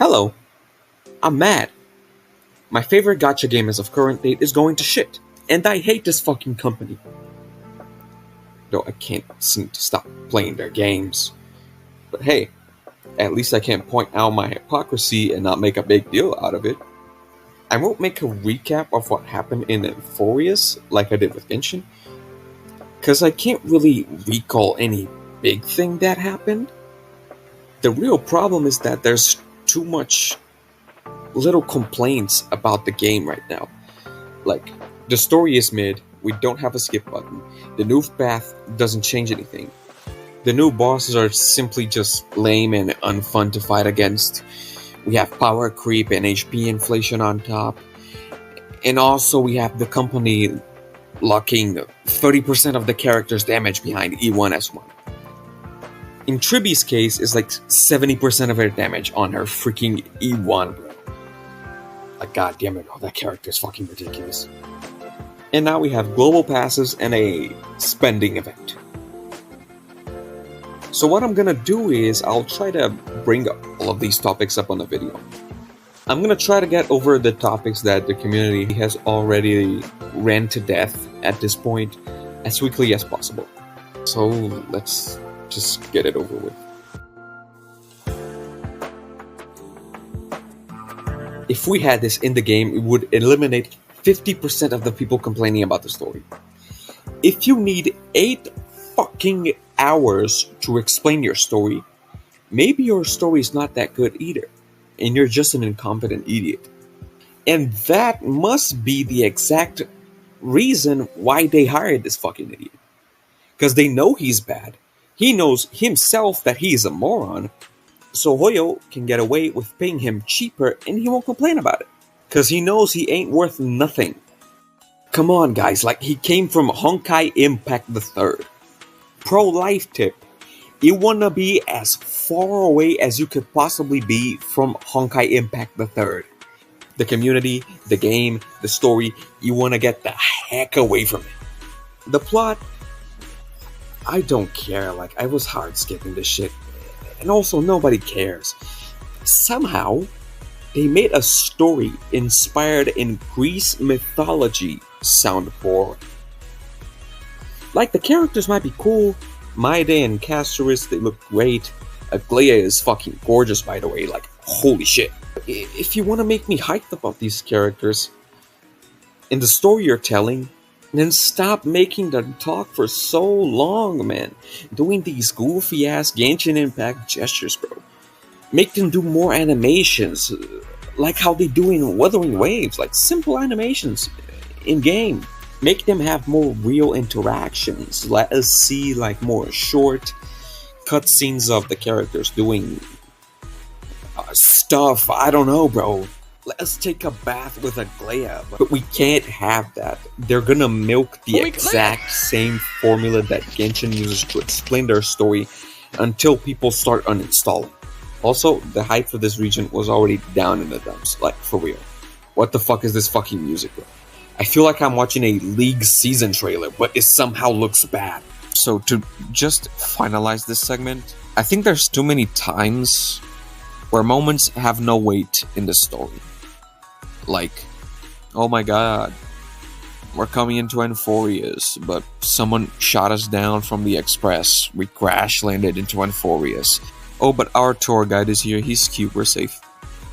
Hello, I'm mad. My favorite gacha game as of current date is going to shit, and I hate this fucking company. Though I can't seem to stop playing their games. But hey, at least I can point out my hypocrisy and not make a big deal out of it. I won't make a recap of what happened in Amphoreus like I did with Genshin, because I can't really recall any big thing that happened. The real problem is that there's too much little complaints about the game right now. Like, the story is mid, we don't have a skip button, the new path doesn't change anything. The new bosses are simply just lame and unfun to fight against. We have power creep and HP inflation on top. And also we have the company locking 30% of the character's damage behind E1S1. In Triby's case, it's like 70% of her damage on her freaking E1, bro. Like, goddammit, oh, that character is fucking ridiculous. And now we have global passes and a spending event. So what I'm gonna do is, I'll try to bring all of these topics up on the video. I'm gonna try to get over the topics that the community has already ran to death at this point as quickly as possible. So let's just get it over with. If we had this in the game, it would eliminate 50% of the people complaining about the story. If you need 8 fucking hours to explain your story, maybe your story is not that good either, and you're just an incompetent idiot. And that must be the exact reason why they hired this fucking idiot. Because they know he's bad. He knows himself that he is a moron, so Hoyo can get away with paying him cheaper and he won't complain about it. Because he knows he ain't worth nothing. Come on guys, like, he came from Honkai Impact III. Pro-life tip. You wanna be as far away as you could possibly be from Honkai Impact III. The community, the game, the story, you wanna get the heck away from it. The plot, I don't care, like, I was hard skipping this shit. And also, nobody cares. Somehow, they made a story inspired in Greece mythology sound boring. Like, the characters might be cool. Maide and Castoris, they look great. Aglaia is fucking gorgeous, by the way, like, holy shit. If you want to make me hyped about these characters, in the story you're telling, then stop making them talk for so long, man. Doing these goofy-ass Genshin Impact gestures, bro. Make them do more animations, like how they do in Wuthering Waves, like simple animations in-game. Make them have more real interactions. Let us see, like, more short cutscenes of the characters doing stuff. I don't know, bro. Let us take a bath with Aglaia, but we can't have that. They're gonna milk the exact same formula that Genshin uses to explain their story until people start uninstalling. Also, the hype for this region was already down in the dumps, like, for real. What the fuck is this fucking music, bro? I feel like I'm watching a League season trailer, but it somehow looks bad. So to just finalize this segment, I think there's too many times where moments have no weight in the story. Like, oh my god, we're coming into Amphoreus, but someone shot us down from the express. We crash landed into Amphoreus. Oh, but our tour guide is here, he's cute, we're safe.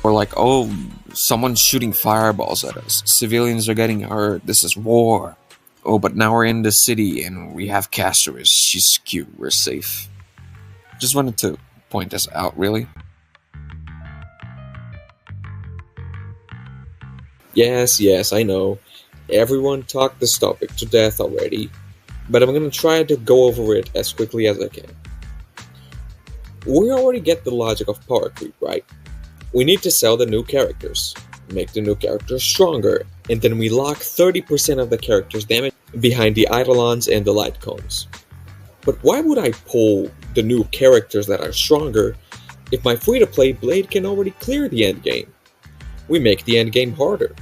Or like, oh, someone's shooting fireballs at us. Civilians are getting hurt, this is war. Oh, but now we're in the city and we have Castoris. She's cute, we're safe. Just wanted to point this out, really. Yes, I know. Everyone talked this topic to death already, but I'm gonna try to go over it as quickly as I can. We already get the logic of Powercreep, right? We need to sell the new characters, make the new characters stronger, and then we lock 30% of the character's damage behind the Eidolons and the Light Cones. But why would I pull the new characters that are stronger if my free-to-play Blade can already clear the endgame? We make the endgame harder.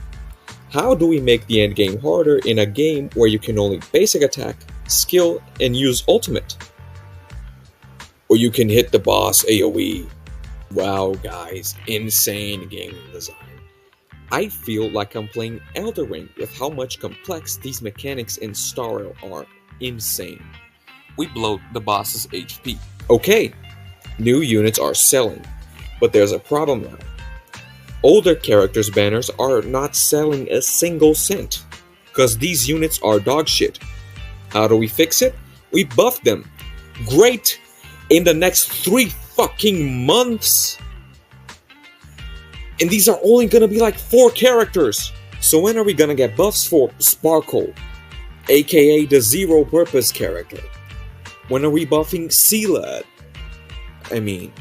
How do we make the endgame harder in a game where you can only basic attack, skill, and use ultimate? Or you can hit the boss AoE. Wow, guys, insane game design. I feel like I'm playing Elden Ring with how much complex these mechanics in Star Rail are. Insane. We bloat the boss's HP. Okay, new units are selling, but there's a problem now. Older characters' banners are not selling a single cent, cause these units are dog shit. How do we fix it? We buff them. Great! In the next 3 fucking months! And these are only gonna be like 4 characters! So when are we gonna get buffs for Sparkle, aka the zero purpose character? When are we buffing Sealad? I mean,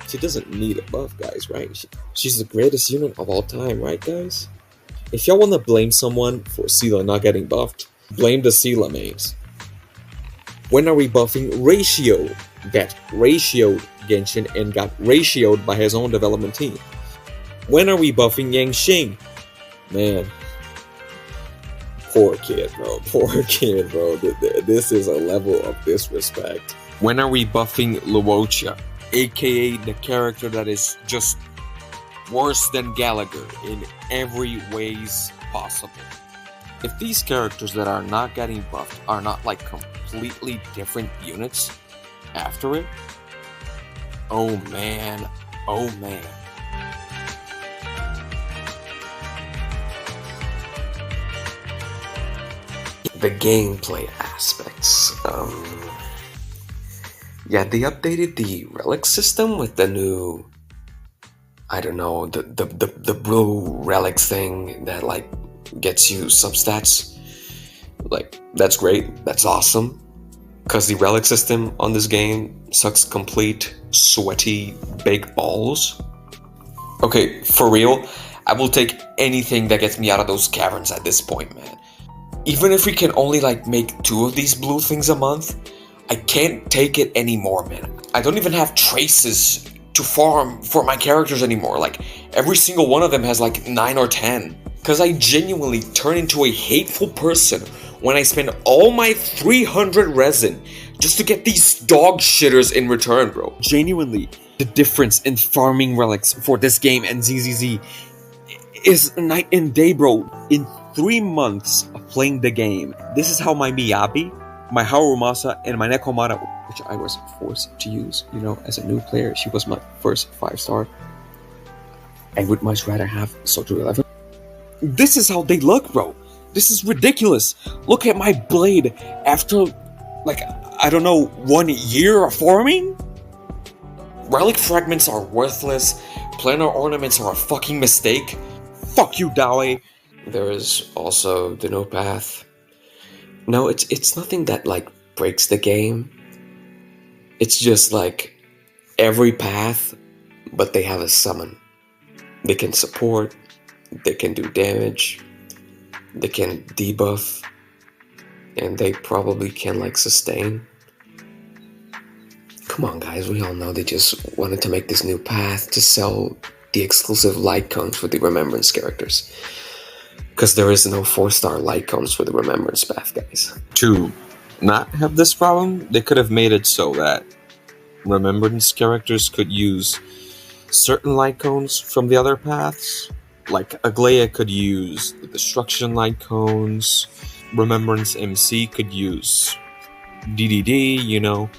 she doesn't need a buff, guys, right? She's the greatest unit of all time, right, guys? If y'all wanna blame someone for Seela not getting buffed, blame the Seela mains. When are we buffing Ratio? That ratioed Genshin and got ratioed by his own development team. When are we buffing Yang Xing? Man, poor kid, bro. Poor kid, bro. This is a level of disrespect. When are we buffing Luocha, aka the character that is just worse than Gallagher in every ways possible? If these characters that are not getting buffed are not like completely different units after it, oh man, oh man. The gameplay aspects. Yeah, they updated the relic system with the new, I don't know, the blue relics thing that like gets you substats. Like, that's great, that's awesome. Cause the relic system on this game sucks complete sweaty baked balls. Okay, for real, I will take anything that gets me out of those caverns at this point, man. Even if we can only like make 2 of these blue things a month, I can't take it anymore, man. I don't even have traces to farm for my characters anymore. Like, every single one of them has like 9 or 10. Cause I genuinely turn into a hateful person when I spend all my 300 resin just to get these dog shitters in return, bro. Genuinely, the difference in farming relics for this game and ZZZ is night and day, bro. In 3 months of playing the game, this is how my Miyabi, my Harumasa, and my Nekomata, which I was forced to use, you know, as a new player, she was my first 5-star. I would much rather have Soto 11. This is how they look, bro. This is ridiculous. Look at my blade after, like, I don't know, 1 year of farming? Relic fragments are worthless. Planar ornaments are a fucking mistake. Fuck you, Dawe. There is also the no path. No, it's nothing that like breaks the game. It's just like every path, but they have a summon. They can support, they can do damage, they can debuff, and they probably can like sustain. Come on, guys, we all know they just wanted to make this new path to sell the exclusive light cones for the Remembrance characters. Because there is no 4-star light cones for the Remembrance path, guys. To not have this problem, they could have made it so that Remembrance characters could use certain light cones from the other paths. Like, Aglaia could use the Destruction light cones, Remembrance MC could use DDD, you know.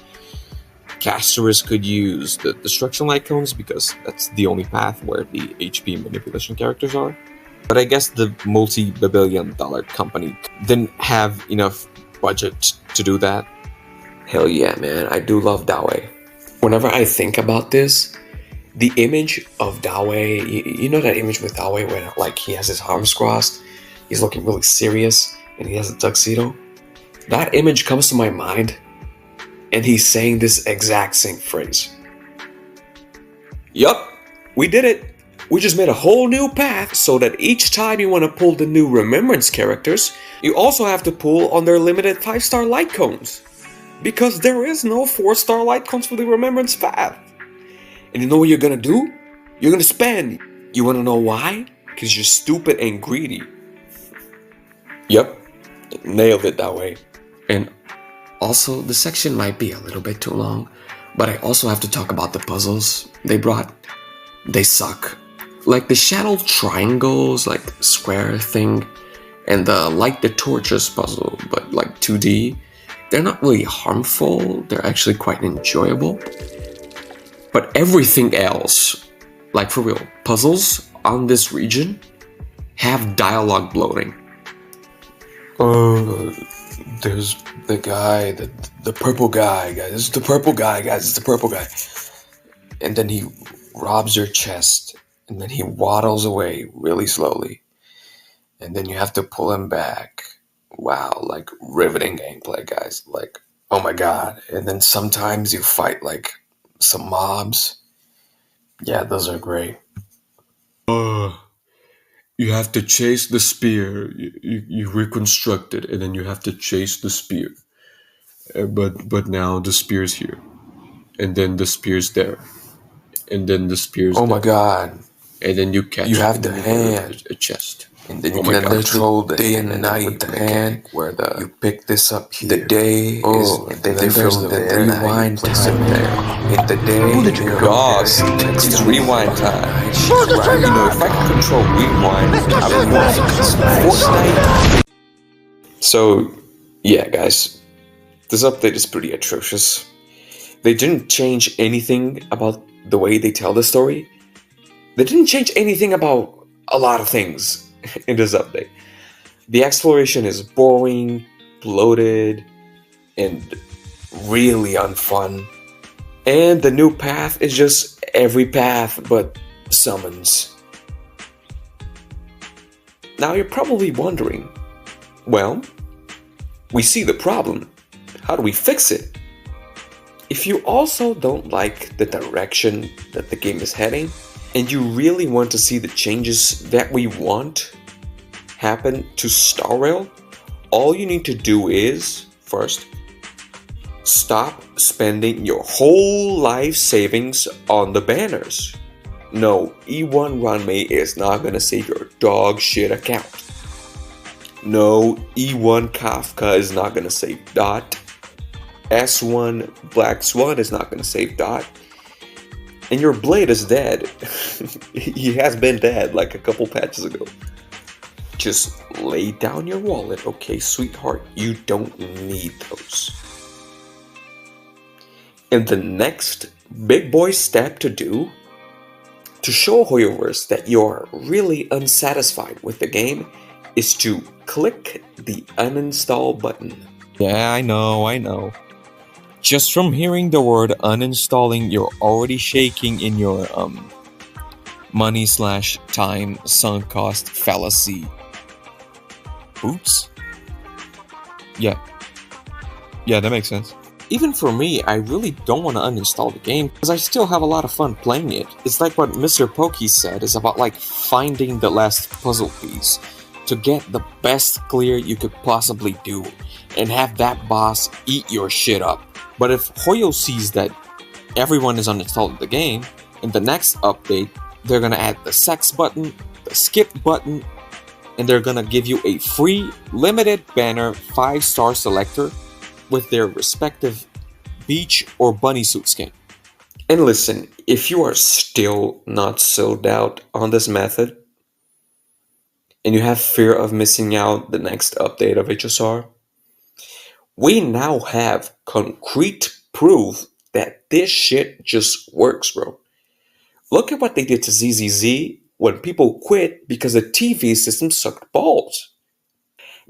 Casterus could use the Destruction light cones because that's the only path where the HP manipulation characters are. But I guess the multi-billion-dollar company didn't have enough budget to do that. Hell yeah, man. I do love Dawe. Whenever I think about this, the image of Dawe, you know that image with Dawe where like he has his arms crossed, he's looking really serious, and he has a tuxedo? That image comes to my mind, and he's saying this exact same phrase. Yup, we did it. We just made a whole new path so that each time you want to pull the new Remembrance characters, you also have to pull on their limited 5-star light cones. Because there is no 4-star light cones for the Remembrance path. And you know what you're gonna do? You're gonna spend. You wanna know why? Because you're stupid and greedy. Yep, nailed it that way. And also, the section might be a little bit too long, But I also have to talk about the puzzles they brought. They suck. Like the shadow triangles, like square thing, and the light the torches puzzle, but like 2D. They're not really harmful, they're actually quite enjoyable. But everything else, like for real, puzzles on this region have dialogue bloating. There's the guy, the purple guy, guys. This is the purple guy, guys. It's the purple guy. And then he robs your chest, and then he waddles away really slowly. And then you have to pull him back. Wow, like riveting gameplay, guys. Like, oh my god. And then sometimes you fight like some mobs. Yeah, those are great. You have to chase the spear. You reconstruct it, and then you have to chase the spear. But now the spear's here, and then the spear's there, and then the spear's Oh there. my god. And then you catch You it have in the hand. a chest. And then you Oh my can God. control the day and night with the hand. where You pick this up here. The day Oh, is and the then difference. there's Then the you rewind place it time. there. In the day, Who did you dog? It's rewind time. You know, if I could control rewind, I would want Fortnite. So, yeah, guys, this update is pretty atrocious. They didn't change anything about the way they tell the story. They didn't change anything about a lot of things in this update. The exploration is boring, bloated, and really unfun. And the new path is just every path but summons. Now you're probably wondering, well, we see the problem. How do we fix it? If you also don't like the direction that the game is heading, and you really want to see the changes that we want happen to Star Rail, all you need to do is, first, stop spending your whole life savings on the banners. No, E1 Runway is not gonna save your dog shit account. No, E1 Kafka is not gonna save Dot. S1 Black Swan is not gonna save Dot. And your blade is dead. He has been dead like a couple patches ago. Just lay down your wallet, okay, sweetheart? You don't need those. And the next big boy step to do, to show Hoyoverse that you're really unsatisfied with the game, is to click the uninstall button. Yeah, I know. Just from hearing the word uninstalling, you're already shaking in your money/time sunk cost fallacy. Oops. Yeah, that makes sense. Even for me, I really don't want to uninstall the game because I still have a lot of fun playing it. It's like what Mr. Pokey said, is about like finding the last puzzle piece to get the best clear you could possibly do and have that boss eat your shit up. But if Hoyo sees that everyone is uninstalled the game, in the next update, they're gonna add the sex button, the skip button, and they're gonna give you a free limited banner 5-star selector with their respective beach or bunny suit skin. And listen, if you are still not sold out on this method, and you have fear of missing out the next update of HSR, we now have concrete proof that this shit just works, bro. Look at what they did to ZZZ when people quit because the TV system sucked balls.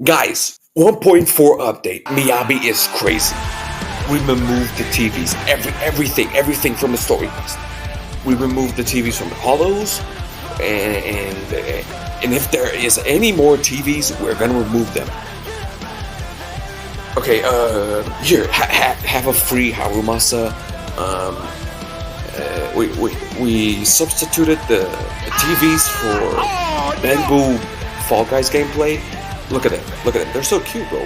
Guys, 1.4 update. Miyabi is crazy. We removed the TVs, everything from the story quest. We removed the TVs from the hollows, and if there is any more TVs, we're gonna remove them. Okay, here, have a free Harumasa. We substituted the TVs for Bamboo Fall Guys gameplay. Look at them. They're so cute, bro.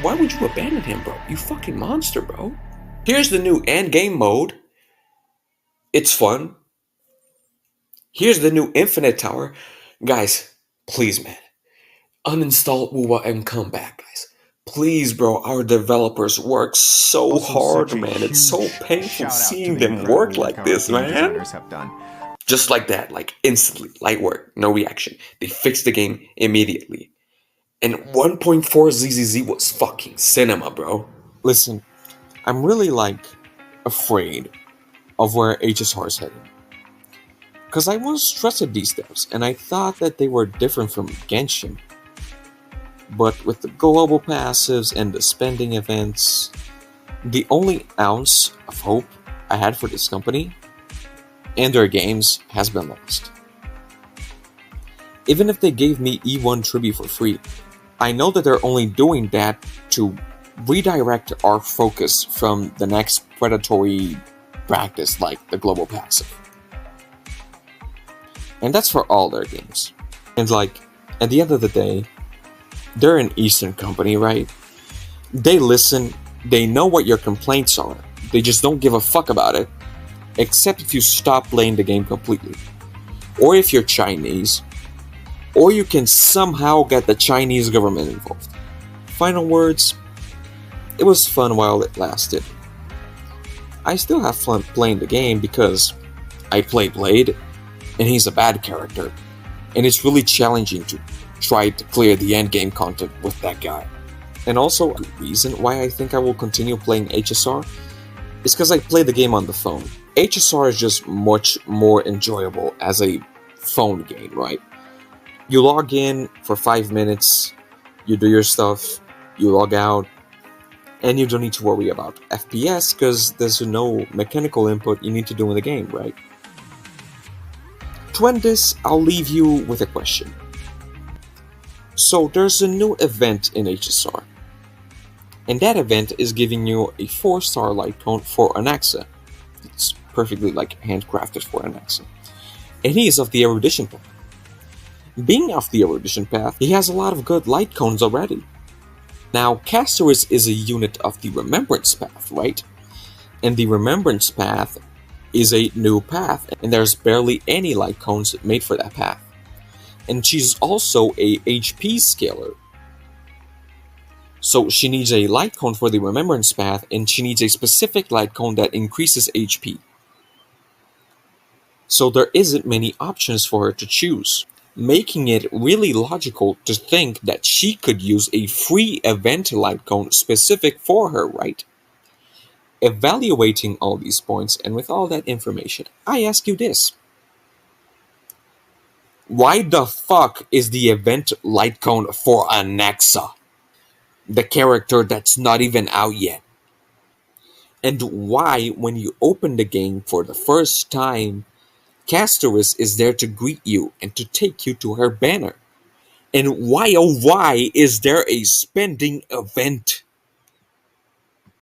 Why would you abandon him, bro? You fucking monster, bro. Here's the new end game mode. It's fun. Here's the new Infinite Tower. Guys, please, man. Uninstall Wuwa and come back, guys. Please, bro, our developers work so Also, hard, such a man. It's so huge painful shout out seeing to the them incredible work work like our this, game man. designers have done. Just like that, like instantly, light work, no reaction. They fixed the game immediately. And 1.4 ZZZ was fucking cinema, bro. Listen, I'm really afraid of where HSR is heading. Because I once trusted these devs and I thought that they were different from Genshin. But with the global passives and the spending events, the only ounce of hope I had for this company and their games has been lost. Even if they gave me E1 tribute for free, I know that they're only doing that to redirect our focus from the next predatory practice like the global passive. And that's for all their games. And at the end of the day, they're an Eastern company, right? They listen, they know what your complaints are, they just don't give a fuck about it, except if you stop playing the game completely. Or if you're Chinese, or you can somehow get the Chinese government involved. Final words, it was fun while it lasted. I still have fun playing the game because I play Blade, and he's a bad character, and it's really challenging to try to clear the endgame content with that guy. And also, the reason why I think I will continue playing HSR is because I play the game on the phone. HSR is just much more enjoyable as a phone game, right? You log in for 5 minutes, you do your stuff, you log out, and you don't need to worry about FPS because there's no mechanical input you need to do in the game, right? To end this, I'll leave you with a question. So there's a new event in HSR, and that event is giving you a 4-star light cone for Anaxa. It's perfectly handcrafted for Anaxa. And he is of the erudition path. Being off the erudition path, he has a lot of good light cones already. Now, Amphoreus is a unit of the remembrance path, right? And the remembrance path is a new path, and there's barely any light cones made for that path. And she's also a HP scaler. So she needs a light cone for the remembrance path, and she needs a specific light cone that increases HP. So there isn't many options for her to choose, making it really logical to think that she could use a free event light cone specific for her, right? Evaluating all these points and with all that information, I ask you this. Why the fuck is the event light cone for Anaxa? The character that's not even out yet. And why, when you open the game for the first time, Amphoreus is there to greet you and to take you to her banner? And why, oh why, is there a spending event?